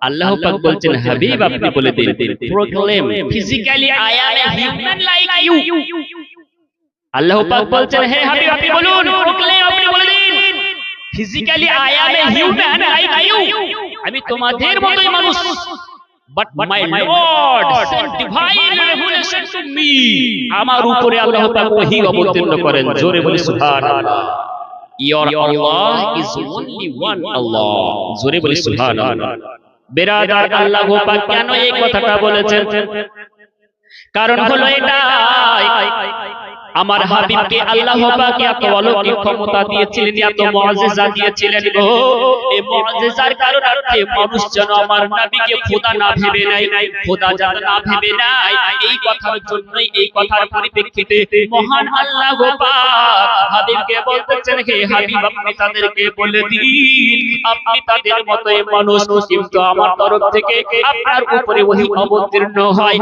আল্লাহ পাক বলছেন হাবিব আপনি বলে দিন proclaim physically I am a human like you. Allah পাক বলছেন হে হাবিব আপনি বলুন প্রোক্লেম আপনি বলে দিন physically I am a human like you, আমি তোমাদের মতোই মানুষ, but my Lord sent divine revelation to me, আমার উপরে আল্লাহ পাক ওহী অবতীর্ণ করেন। জোরে বলি সুবহানাল্লাহ। Your Allah is only one Allah, জোরে বলি সুবহানাল্লাহ। বেরাদার আল্লাহ পাক কেন এই কথাটা বলেছেন? কারণ হলো এটা, আমার হাবিবকে আল্লাহ পাক এত অলৌকিক ক্ষমতা দিয়েছিলেন, এত মুআজিজা দিয়েছিলেন গো, এই মুআজিজার কারণে মানুষ যেন আমার নবীকে খোদা না ভেবে নেয়, খোদা যেন না ভেবে নেয়, এই কথার জন্যই, এই কথার পরিপ্রেক্ষিতে মহান আল্লাহ পাক হাবিবকে বলতেছেন হে হাবিব আপনি তাদেরকে বলে দিন আপনি তাদের মতোই মানুষ, কিন্তু আমার তরফ থেকে আপনার উপরে ওহী অবতীর্ণ হয়।